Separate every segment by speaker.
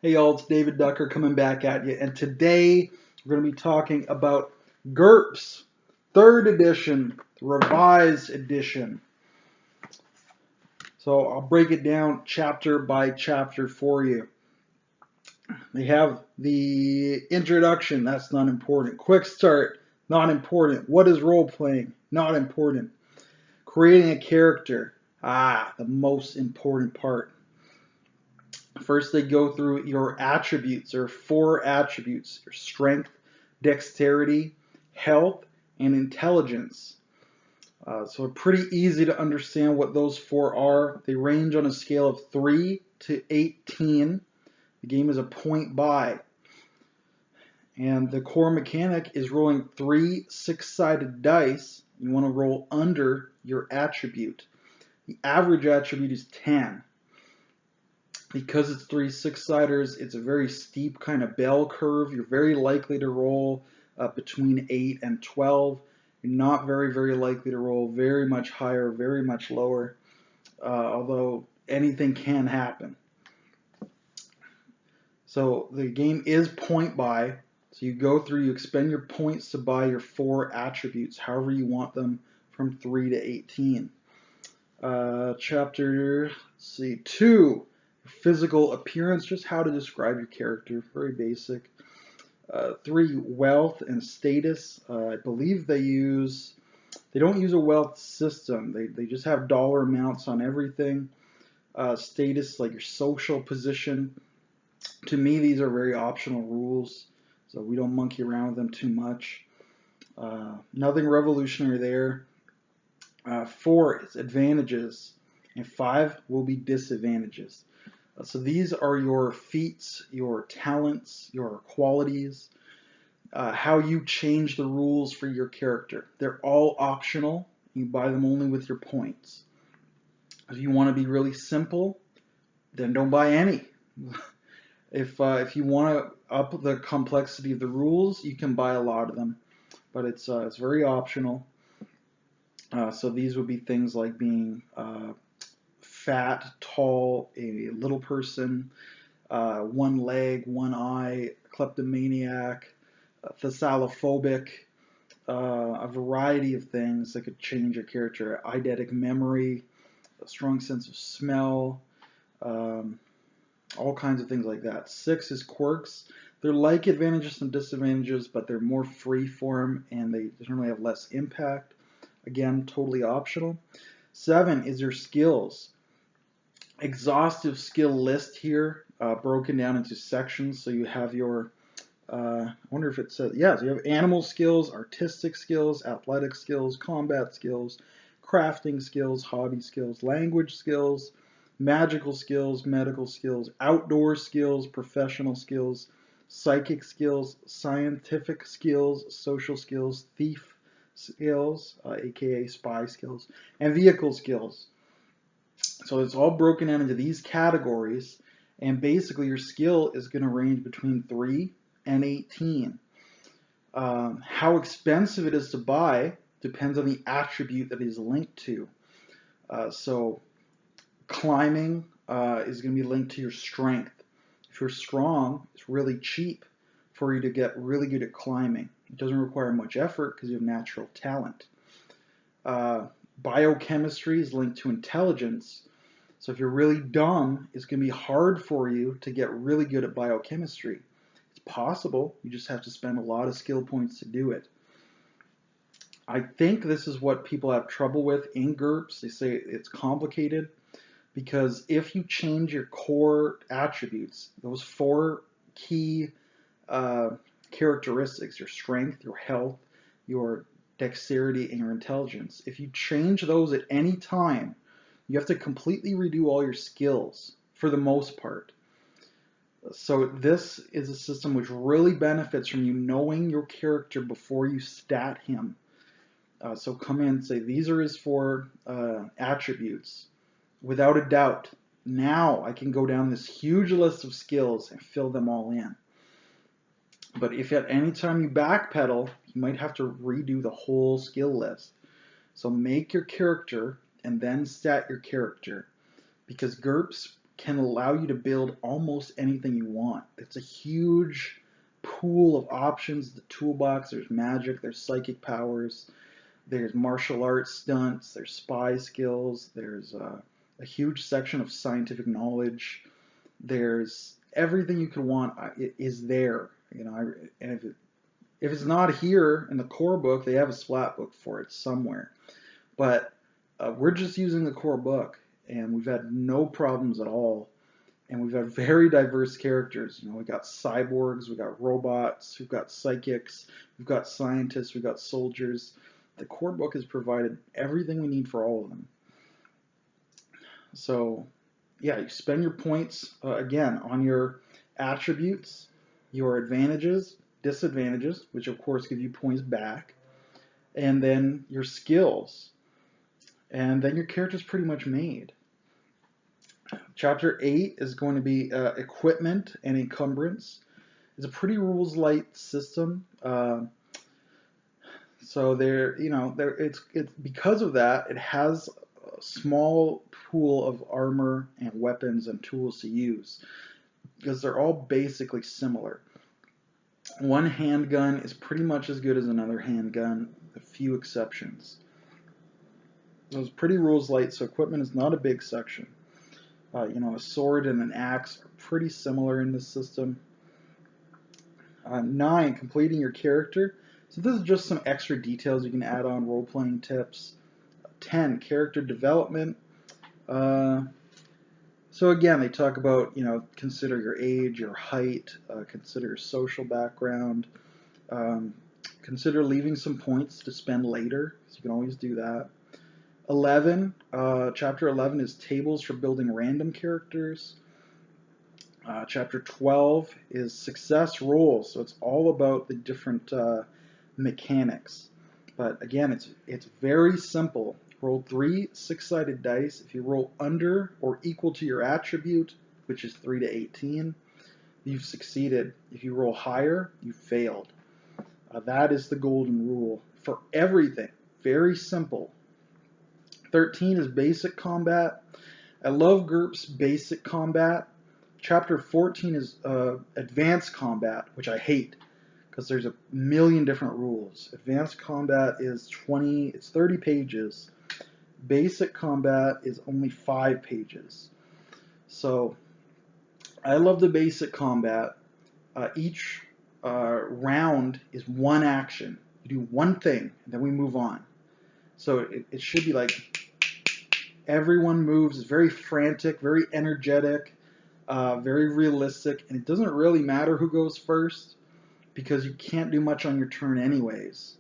Speaker 1: Hey y'all, it's David Ducker coming back at you, and today we're going to be talking about GURPS, 3rd edition, revised edition. So I'll break it down chapter by chapter for you. They have the introduction, that's not important. Quick start, not important. What is role playing? Not important. Creating a character, the most important part. First, they go through your attributes. There are 4 attributes: your strength, dexterity, health, and intelligence. So pretty easy to understand what those 4 are. They range on a scale of 3 to 18. The game is a point buy. And the core mechanic is rolling 3 6-sided dice. You want to roll under your attribute. The average attribute is 10. Because it's 3 6-siders, it's a very steep kind of bell curve. You're very likely to roll between 8 and 12. You're not very likely to roll very much higher, very much lower, although anything can happen. So the game is point buy. So you go through, you expend your points to buy your 4 attributes, however you want them, from 3 to 18. Chapter, let's see, 2. Physical appearance, just how to describe your character, very basic. 3, wealth and status. I believe they don't use a wealth system. They just have dollar amounts on everything. Status, like your social position. To me, these are very optional rules, so we don't monkey around with them too much. Nothing revolutionary there. 4 is advantages, and 5 will be disadvantages. So these are your feats, your talents, your qualities, how you change the rules for your character. They're all optional. You buy them only with your points. If you want to be really simple, then don't buy any. If you want to up the complexity of the rules, you can buy a lot of them, but it's very optional. So these would be things like being fat, tall, a little person, 1 leg, 1 eye, kleptomaniac, thessalophobic, a variety of things that could change your character. Eidetic memory, a strong sense of smell, all kinds of things like that. 6 is quirks. They're like advantages and disadvantages, but they're more free form and they generally have less impact. Again, totally optional. 7 is your skills. Exhaustive skill list here, broken down into sections. So you have your, I wonder if it says, yeah, so you have animal skills, artistic skills, athletic skills, combat skills, crafting skills, hobby skills, language skills, magical skills, medical skills, outdoor skills, professional skills, psychic skills, scientific skills, social skills, thief skills, aka spy skills, and vehicle skills. So it's all broken down into these categories, and basically your skill is going to range between 3 and 18. How expensive it is to buy depends on the attribute that is linked to. So climbing is going to be linked to your strength. If you're strong, it's really cheap for you to get really good at climbing. It doesn't require much effort because you have natural talent. Biochemistry is linked to intelligence. So if you're really dumb, it's going to be hard for you to get really good at biochemistry. It's possible. You just have to spend a lot of skill points to do it. I think this is what people have trouble with in GURPS. They say it's complicated because if you change your core attributes, those 4 key characteristics, your strength, your health, your dexterity, and your intelligence, if you change those at any time, you have to completely redo all your skills for the most part. So this is a system which really benefits from you knowing your character before you stat him. So come in and say, these are his 4 attributes. Without a doubt, now I can go down this huge list of skills and fill them all in. But if at any time you backpedal, you might have to redo the whole skill list. So make your character and then stat your character, because GURPS can allow you to build almost anything you want. It's a huge pool of options. The toolbox, there's magic, there's psychic powers, there's martial arts stunts, there's spy skills, there's a huge section of scientific knowledge. There's everything you could want is there. And if it's not here in the core book, they have a splat book for it somewhere. But we're just using the core book, and we've had no problems at all. And we've got very diverse characters. We've got cyborgs, we've got robots, we've got psychics, we've got scientists, we've got soldiers. The core book has provided everything we need for all of them. So, yeah, you spend your points, again, on your attributes, your advantages, disadvantages, which of course give you points back, and then your skills. And then your character's pretty much made. Chapter 8 is going to be equipment and encumbrance. It's a pretty rules light system. So it's because of that, it has a small pool of armor and weapons and tools to use, because they're all basically similar. One handgun is pretty much as good as another handgun, with a few exceptions. It was pretty rules light, so equipment is not a big section. A sword and an axe are pretty similar in this system. 9, completing your character. So this is just some extra details you can add on, role-playing tips. 10, character development. So again, they talk about, consider your age, your height, consider your social background, consider leaving some points to spend later, so you can always do that. 11, chapter 11 is tables for building random characters. Chapter 12 is success rolls, so it's all about the different mechanics. But again, it's very simple. Roll 3 6-sided dice. If you roll under or equal to your attribute, which is 3 to 18, you've succeeded. If you roll higher, you failed. That is the golden rule for everything. Very simple. 13 is basic combat. I love GURPS basic combat. Chapter 14 is advanced combat, which I hate because there's a million different rules. Advanced combat is 30 pages. Basic combat is only 5 pages. So I love the basic combat. Each round is one action. You do one thing, and then we move on. So it should be like everyone moves. It's very frantic, very energetic, very realistic, and it doesn't really matter who goes first because you can't do much on your turn anyways.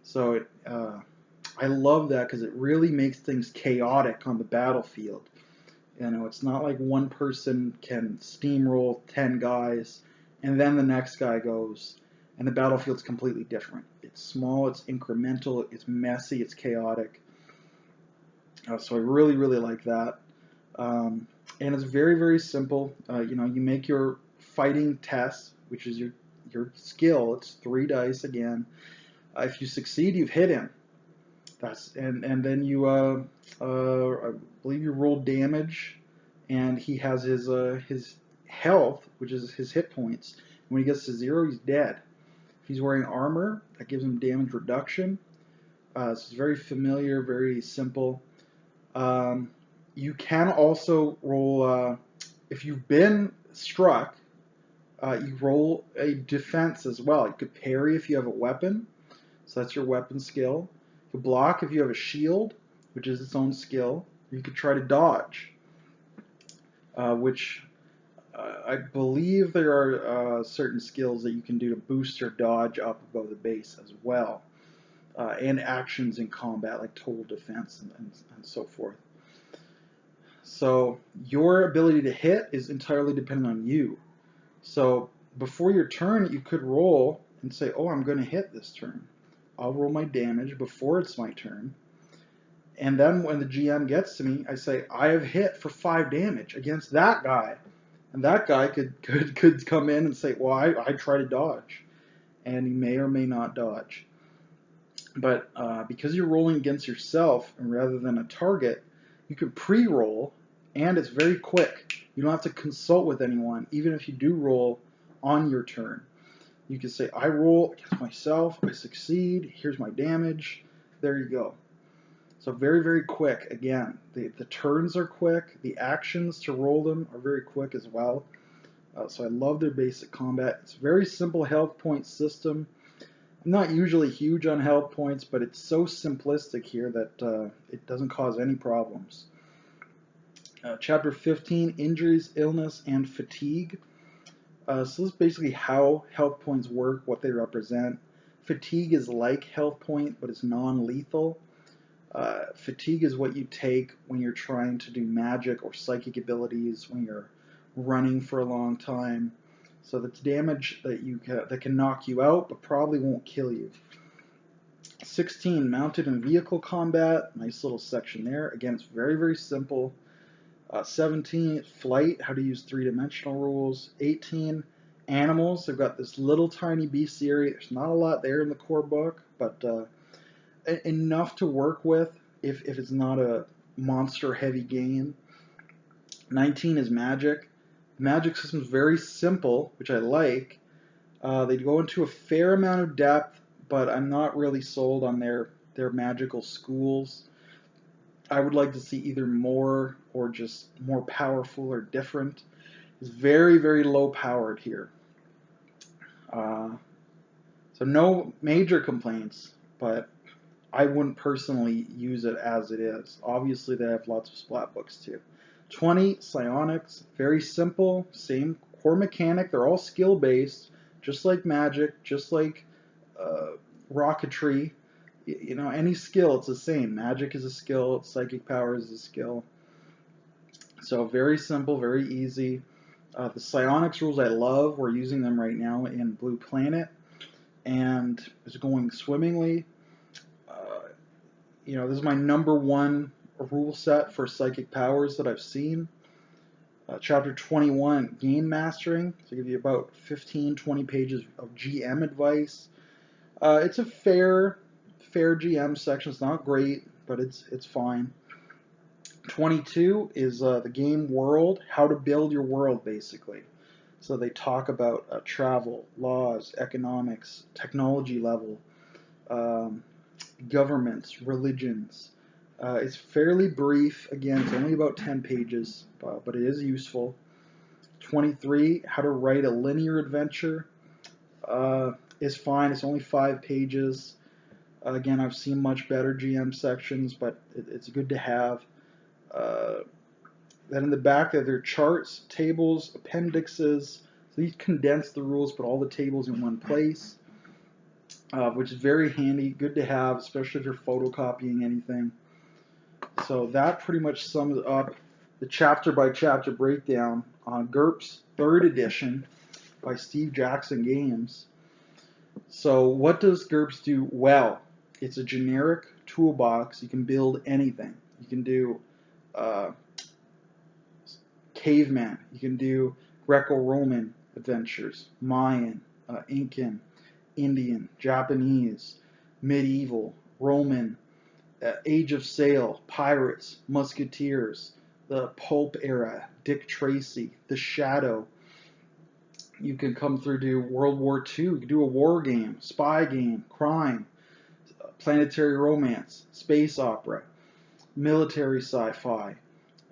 Speaker 1: So I love that because it really makes things chaotic on the battlefield. It's not like one person can steamroll 10 guys and then the next guy goes and the battlefield's completely different. It's small, it's incremental, it's messy, it's chaotic. So I really, really like that. And it's very, very simple. You make your fighting test, which is your skill. It's 3 dice again. If you succeed, you've hit him. And then you I believe you roll damage, and he has his health, which is his hit points. When he gets to 0, he's dead. If he's wearing armor, that gives him damage reduction. So it's very familiar, very simple. You can also roll, if you've been struck, you roll a defense as well. You could parry if you have a weapon, so that's your weapon skill. You could block if you have a shield, which is its own skill. You could try to dodge, which I believe there are certain skills that you can do to boost your dodge up above the base as well. And actions in combat like total defense and so forth. So your ability to hit is entirely dependent on you. So before your turn, you could roll and say, oh, I'm going to hit this turn. I'll roll my damage before it's my turn. And then when the GM gets to me, I say, I have hit for 5 damage against that guy. And that guy could come in and say, well, I try to dodge. And he may or may not dodge. But because you're rolling against yourself rather than a target, you can pre-roll, and it's very quick. You don't have to consult with anyone, even if you do roll on your turn. You can say, I roll against myself, I succeed, here's my damage, there you go. So very, very quick. Again, the turns are quick, the actions to roll them are very quick as well. So I love their basic combat. It's a very simple health point system. I'm not usually huge on health points, but it's so simplistic here that it doesn't cause any problems. Chapter 15, Injuries, Illness, and Fatigue. So this is basically how health points work, what they represent. Fatigue is like health point, but it's non-lethal. Fatigue is what you take when you're trying to do magic or psychic abilities, when you're running for a long time. So that's damage that can knock you out, but probably won't kill you. 16, Mounted and Vehicle Combat. Nice little section there. Again, it's very, very simple. 17, Flight, how to use three-dimensional rules. 18, Animals. They've got this little tiny bestiary. There's not a lot there in the core book, but enough to work with if it's not a monster-heavy game. 19 is Magic. The magic system is very simple, which I like. They go into a fair amount of depth, but I'm not really sold on their magical schools. I would like to see either more or just more powerful or different. It's very, very low powered here. So no major complaints, but I wouldn't personally use it as it is. Obviously, they have lots of splat books too. 20, Psionics, very simple, same core mechanic. They're all skill based, just like magic, just like rocketry. You know, any skill, it's the same. Magic is a skill, psychic power is a skill. So very simple, very easy. The psionics rules I love. We're using them right now in Blue Planet, and it's going swimmingly. You know, this is my #1 rule set for psychic powers that I've seen. Chapter 21, Game Mastering. So I give you about 15-20 pages of GM advice. It's a fair GM section. It's not great, but it's fine. 22 is the game world, how to build your world, basically. So they talk about travel, laws, economics, technology level, governments, religions. It's fairly brief. Again, it's only about 10 pages, but it is useful. 23, how to write a linear adventure is fine. It's only 5 pages. Again, I've seen much better GM sections, but it's good to have. Then in the back there are charts, tables, appendixes. So these condense the rules, put all the tables in one place, which is very handy, good to have, especially if you're photocopying anything. So that pretty much sums up the chapter by chapter breakdown on GURPS 3rd edition by Steve Jackson Games. So what does GURPS do well? It's a generic toolbox. You can build anything. You can do caveman. You can do Greco-Roman adventures, Mayan, Incan, Indian, Japanese, medieval, Roman, Age of Sail, pirates, musketeers, the pulp era, Dick Tracy, the Shadow. You can come through to World War II. You can do a war game, spy game, crime, planetary romance, space opera, military sci-fi.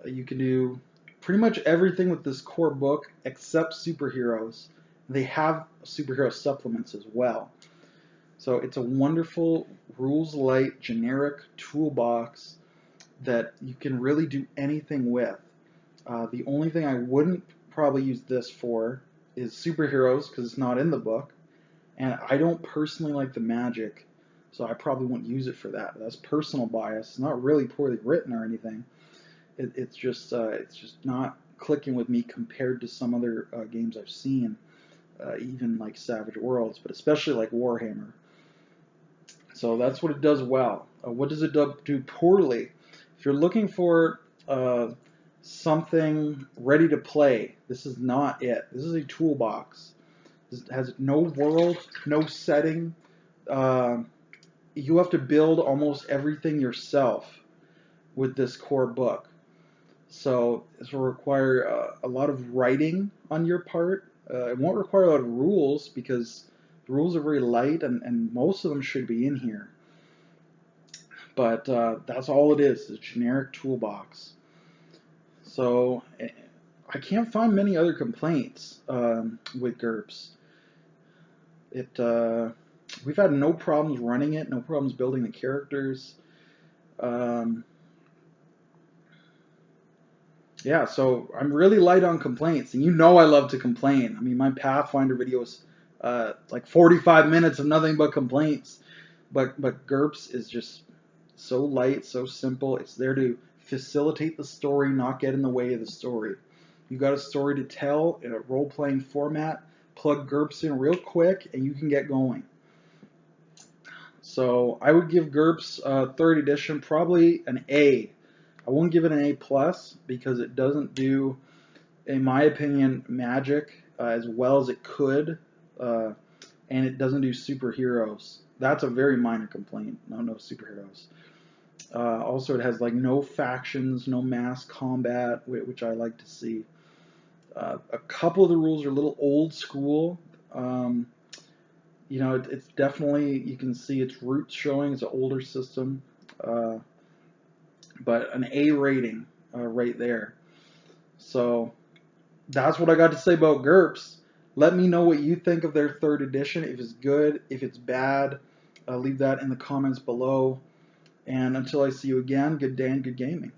Speaker 1: You can do pretty much everything with this core book except superheroes. They have superhero supplements as well. So it's a wonderful rules light generic toolbox that you can really do anything with. The only thing I wouldn't probably use this for is superheroes because it's not in the book, and I don't personally like the magic, so I probably won't use it for that. That's personal bias. It's not really poorly written or anything. It's just not clicking with me compared to some other games I've seen, even like Savage Worlds, but especially like Warhammer. So that's what it does well. What does it do poorly? If you're looking for something ready to play, this is not it. This is a toolbox. This has no world, no setting. You have to build almost everything yourself with this core book. So this will require a lot of writing on your part. It won't require a lot of rules because the rules are very light and most of them should be in here. But that's all it is, a generic toolbox. So I can't find many other complaints with GURPS. We've had no problems running it, no problems building the characters. Um, yeah, so I'm really light on complaints, and you know I love to complain. I mean, my Pathfinder video is like 45 minutes of nothing but complaints. But GURPS is just so light, so simple. It's there to facilitate the story, not get in the way of the story. You got a story to tell in a role-playing format, plug GURPS in real quick, and you can get going. So I would give GURPS 3rd edition probably an A. I won't give it an A plus because it doesn't do, in my opinion, magic as well as it could, and it doesn't do superheroes. That's a very minor complaint. No superheroes. Also, it has like no factions, no mass combat, which I like to see. A couple of the rules are a little old school. You know, it's definitely, you can see its roots showing. It's an older system, but an A rating right there. So that's what I got to say about GURPS. Let me know what you think of their 3rd edition. If it's good, if it's bad, leave that in the comments below. And until I see you again, good day and good gaming.